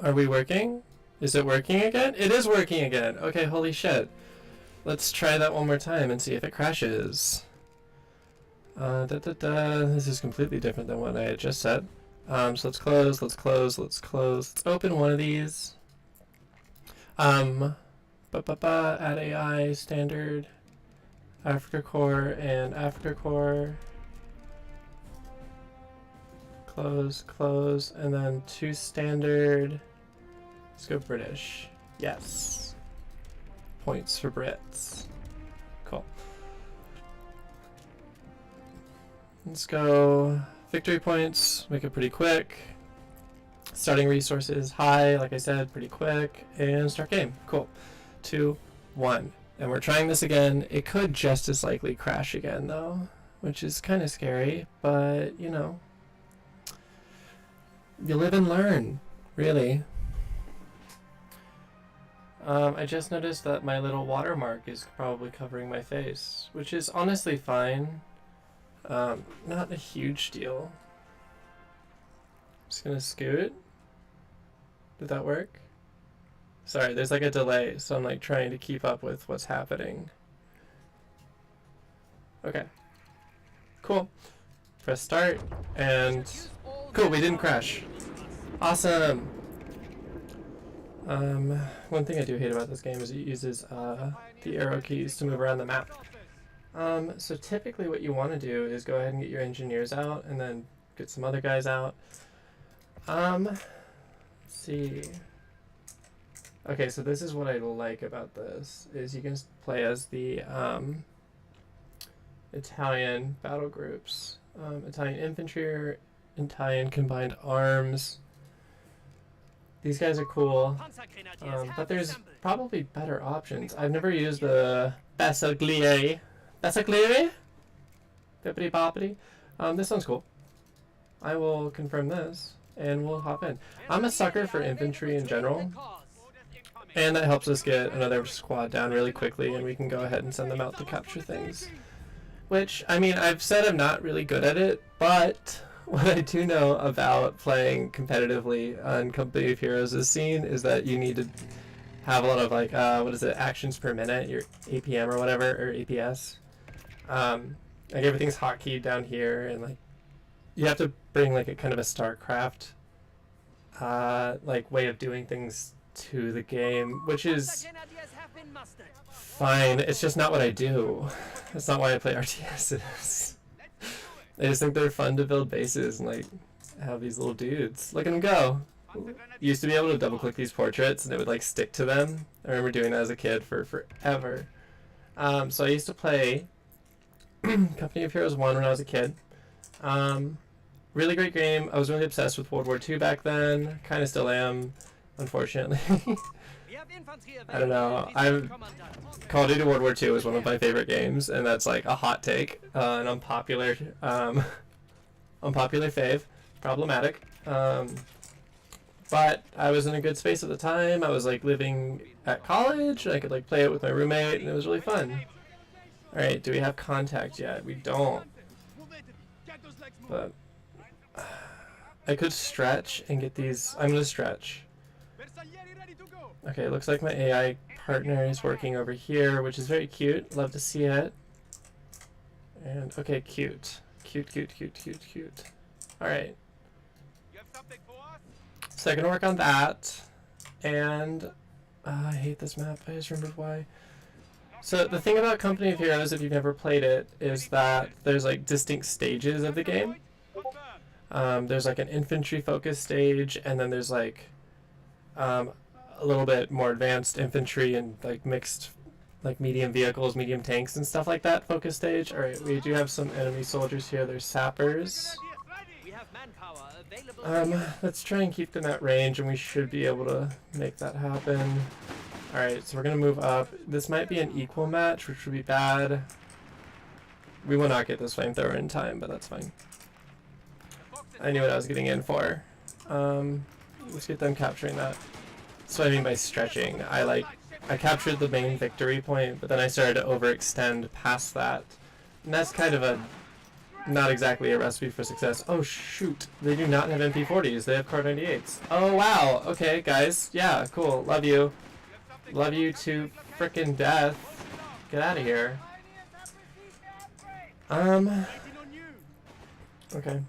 Are we working? Is it working again? It is working again. Okay, holy shit. Let's try that one more time and see if it crashes. This is completely different than what I had just said. So let's close, let's close, let's close. Let's open one of these. Add AI, standard, Africa Core, and Africa Core. Close, close, and then 2 standard. Let's go British. Yes. Points for Brits. Cool. Let's go victory points, make it pretty quick. Starting resources high, like I said, pretty quick. And start game. Cool. 2, 1. And we're trying this again. It could just as likely crash again though, which is kind of scary, but you know. You live and learn, really. I just noticed that my little watermark is probably covering my face, which is honestly fine. Not a huge deal. Just gonna scoot. Did that work? Sorry, there's like a delay, so I'm like trying to keep up with what's happening. Okay. Cool. Press start, and cool, we didn't crash. Awesome! One thing I do hate about this game is it uses the arrow keys to move around the map. So typically what you want to do is go ahead and get your engineers out and then get some other guys out. Let's see. Okay, so this is what I like about this, is you can play as the Italian battle groups. Italian infantry or Italian combined arms. These guys are cool, but there's probably better options. I've never used the Bersaglieri. Bersaglieri? Bippity boppity. This sounds cool. I will confirm this, and we'll hop in. I'm a sucker for infantry in general, and that helps us get another squad down really quickly, and we can go ahead and send them out to capture things. Which, I mean, I've said I'm not really good at it, but what I do know about playing competitively on Company of Heroes is that you need to have a lot of like, what is it, actions per minute, your APM or whatever, or APS. Like everything's hotkeyed down here, and like you have to bring like a kind of a StarCraft like way of doing things to the game, which is fine. It's just not what I do. That's not why I play RTSs. I just think they're fun to build bases and like have these little dudes. Look at them go. Used to be able to double click these portraits and it would like stick to them. I remember doing that as a kid for forever. So I used to play Company of Heroes 1 when I was a kid. Really great game. I was really obsessed with World War II back then. Kind of still am, unfortunately. I don't know. Call of Duty World War II is one of my favorite games, and that's like a hot take, an unpopular fave, problematic. But I was in a good space at the time. I was like living at college. I could like play it with my roommate, and it was really fun. All right, do we have contact yet? We don't. But I could stretch and get these. I'm gonna stretch. Okay, it looks like my AI partner is working over here, which is very cute. Love to see it. And, okay, cute. Cute. Alright. So I'm going to work on that. And, I hate this map. I just remembered why. So the thing about Company of Heroes, if you've never played it, is that there's like distinct stages of the game. There's like an infantry focused stage, and then there's like a little bit more advanced infantry and like mixed like medium vehicles, medium tanks and stuff like that focus stage. Alright, we do have some enemy soldiers here. There's sappers. Let's try and keep them at range, and we should be able to make that happen. Alright, so we're gonna move up. This might be an equal match, which would be bad. We will not get this flamethrower in time, but that's fine. I knew what I was getting in for. Let's get them capturing that. That's what I mean by stretching. I captured the main victory point, but then I started to overextend past that. And that's kind of a not exactly a recipe for success. Oh shoot, they do not have MP40s, they have Kar 98s. Oh wow, okay guys, yeah, cool, love you. Love you to frickin' death. Get out of here. Okay.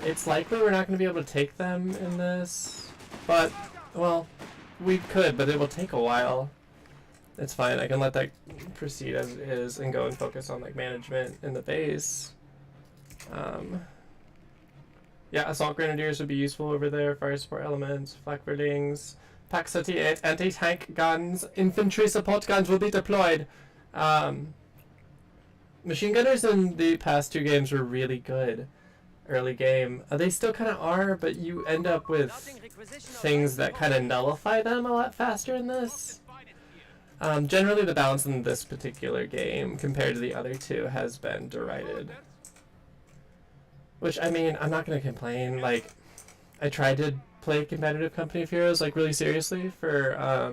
It's likely we're not going to be able to take them in this, but, well, we could, but it will take a while. It's fine, I can let that proceed as it is and go and focus on, like, management in the base. Yeah, Assault Grenadiers would be useful over there, Fire Support Elements, Flak Verdings, Pak 38, Anti-Tank Guns, Infantry Support Guns will be deployed. Machine Gunners in the past 2 games were really good. Early game. They still kind of are, but you end up with things that kind of nullify them a lot faster in this. Generally the balance in this particular game compared to the other 2 has been derided. Which, I mean, I'm not going to complain. Like, I tried to play competitive Company of Heroes, like, really seriously for a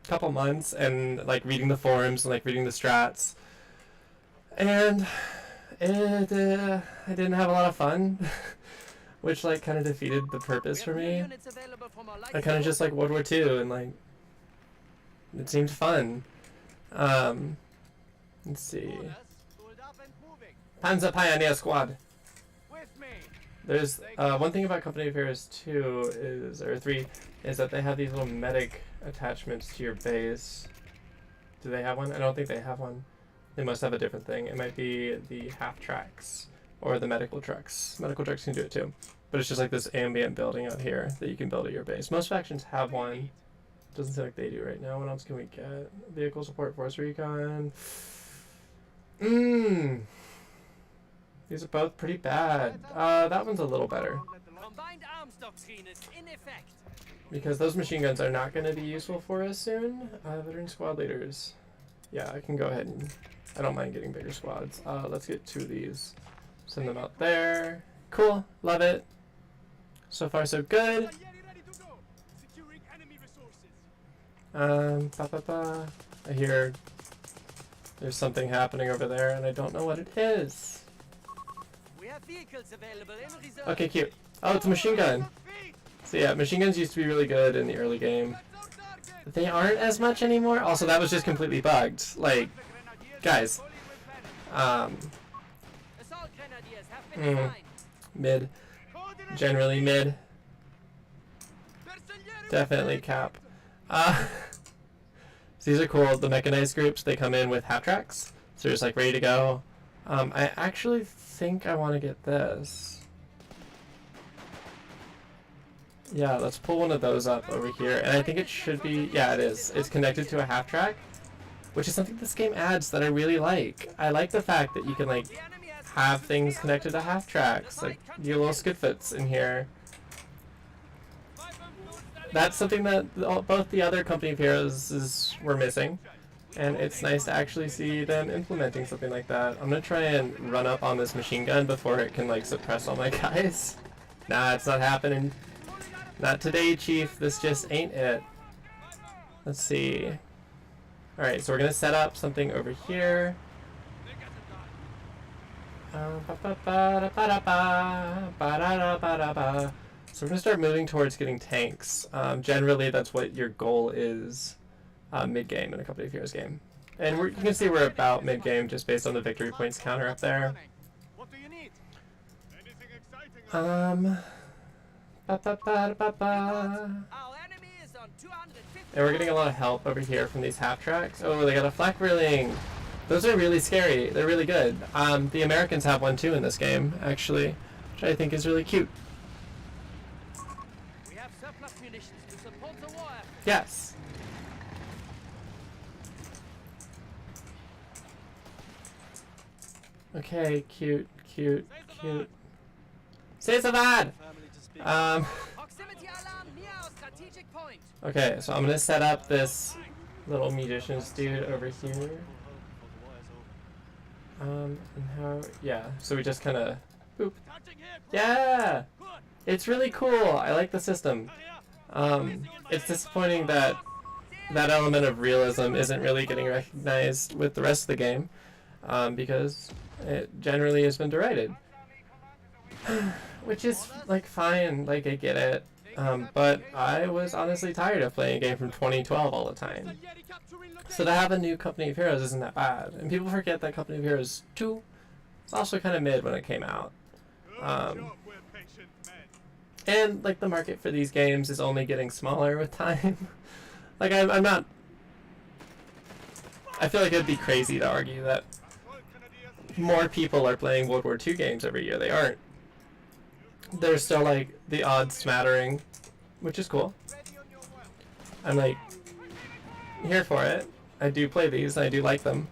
couple months, and, like, reading the forums and, like, reading the strats. And I didn't have a lot of fun, which, like, kind of defeated the purpose for me. I kind of just like World War II, and, like, it seemed fun. Let's see. Panzer Pioneer Squad. There's one thing about Company of Heroes 2 is, or 3, is that they have these little medic attachments to your base. Do they have one? I don't think they have one. They must have a different thing. It might be the half tracks or the medical trucks. Medical trucks can do it too. But it's just like this ambient building out here that you can build at your base. Most factions have one. Doesn't seem like they do right now. What else can we get? Vehicle support, force recon. These are both pretty bad. That one's a little better. Because those machine guns are not going to be useful for us soon. Veteran squad leaders. Yeah, I can go ahead and... I don't mind getting bigger squads. Let's get 2 of these. Send them out there. Cool. Love it. So far, so good. I hear there's something happening over there, and I don't know what it is. Okay, cute. Oh, it's a machine gun. So yeah, machine guns used to be really good in the early game. They aren't as much anymore. Also, that was just completely bugged. Like, guys. Mid. Generally mid. Definitely cap. So these are cool. The mechanized groups, they come in with half tracks. So they're just like ready to go. I actually think I want to get this. Yeah, let's pull one of those up over here. And I think it should be, yeah, it is. It's connected to a half track, which is something this game adds that I really like. I like the fact that you can, like, have things connected to half tracks, like your little skidfits in here. That's something that both the other Company of Heroes were missing, and it's nice to actually see them implementing something like that. I'm gonna try and run up on this machine gun before it can, like, suppress all my guys. Nah, it's not happening. Not today, Chief. This just ain't it. Let's see. Alright, so we're going to set up something over here. So we're going to start moving towards getting tanks. Generally, that's what your goal is mid-game in a Company of Heroes game. And you can see we're about mid-game just based on the victory points counter up there. And we're getting a lot of help over here from these half tracks. Oh, they got a flak reeling. Those are really scary. They're really good. The Americans have one too in this game, actually, which I think is really cute. We have surplus munitions to support the war effort. Yes. Okay, cute, cute, cute. C'est Savad! Okay, so I'm gonna set up this little musicians dude over here. And how, yeah, so we just kind of, boop. Yeah! It's really cool, I like the system. It's disappointing that that element of realism isn't really getting recognized with the rest of the game. because it generally has been derided. Which is, like, fine, like, I get it. But I was honestly tired of playing a game from 2012 all the time. So to have a new Company of Heroes isn't that bad. And people forget that Company of Heroes 2 was also kind of mid when it came out. And, like, the market for these games is only getting smaller with time. Like, I'm not... I feel like it'd be crazy to argue that more people are playing World War II games every year. They aren't. There's still, like, the odd smattering, which is cool. I'm, like, here for it. I do play these, I do like them.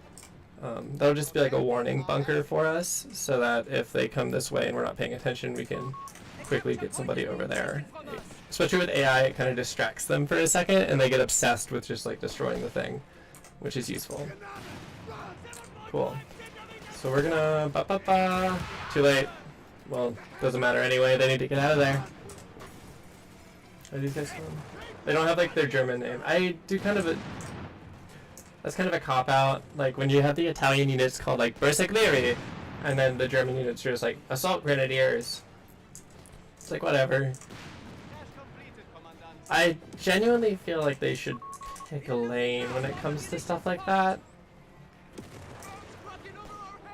That'll just be like a warning bunker for us, so that if they come this way and we're not paying attention, we can quickly get somebody over there. Especially with AI, it kind of distracts them for a second, and they get obsessed with just, like, destroying the thing, which is useful. Cool. So we're gonna... Too late. Well, doesn't matter anyway, they need to get out of there. Are these guys from? They don't have, like, their German name. I do kind of a... That's kind of a cop-out. Like, when you have the Italian units called, like, Bersaglieri, and then the German units are just, like, Assault Grenadiers. It's like, whatever. I genuinely feel like they should pick a lane when it comes to stuff like that.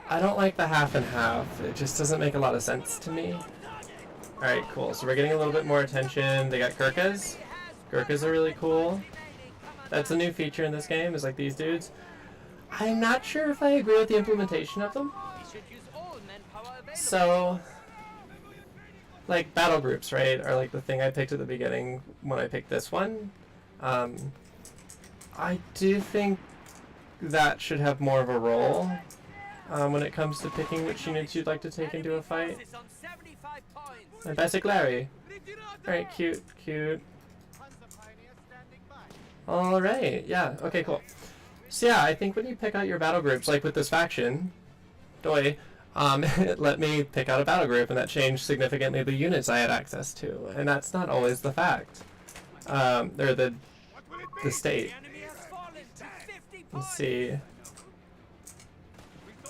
I don't like the half and half. It just doesn't make a lot of sense to me. Alright, cool. So we're getting a little bit more attention. They got Gurkhas. Gurkhas are really cool. That's a new feature in this game, is like these dudes. I'm not sure if I agree with the implementation of them. So, like, battle groups, right, are like the thing I picked at the beginning when I picked this one. I do think that should have more of a role when it comes to picking which units you'd like to take into a fight. And Basic Larry. Alright, cute, cute. Alright, yeah, okay, cool. So yeah, I think when you pick out your battle groups, like with this faction, Doi, it let me pick out a battle group, and that changed significantly the units I had access to, and that's not always the fact. Or the state. Let's see.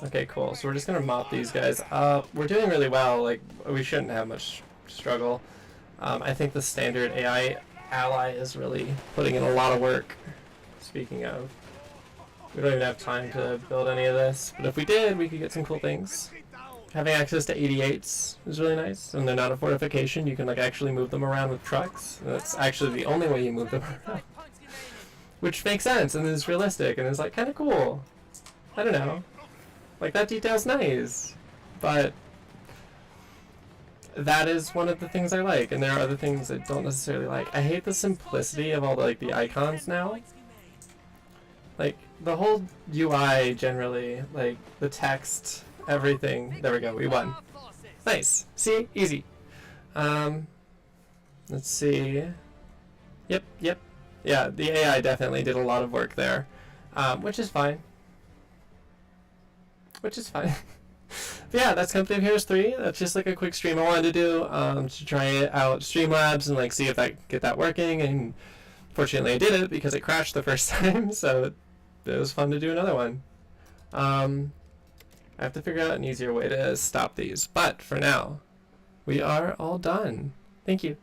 Okay, cool, so we're just gonna mop these guys up. We're doing really well, like, we shouldn't have much struggle. I think the standard AI ally is really putting in a lot of work. Speaking of, we don't even have time to build any of this, but if we did, we could get some cool things. Having access to 88s is really nice, and they're not a fortification. You can, like, actually move them around with trucks. And that's actually the only way you move them around, which makes sense and is realistic and is, like, kind of cool. I don't know, like, that detail's nice, but that is one of the things I like, and there are other things I don't necessarily like. I hate the simplicity of all the, like, the icons now. Like, the whole UI generally, like, the text, everything. There we go, we won. Nice. See? Easy. Let's see. Yep. Yeah, the AI definitely did a lot of work there, which is fine. But yeah, that's Company of Heroes 3. That's just like a quick stream I wanted to do to try it out Streamlabs and, like, see if I get that working. And fortunately, I did it because it crashed the first time, so it was fun to do another one. I have to figure out an easier way to stop these, but for now, we are all done. Thank you.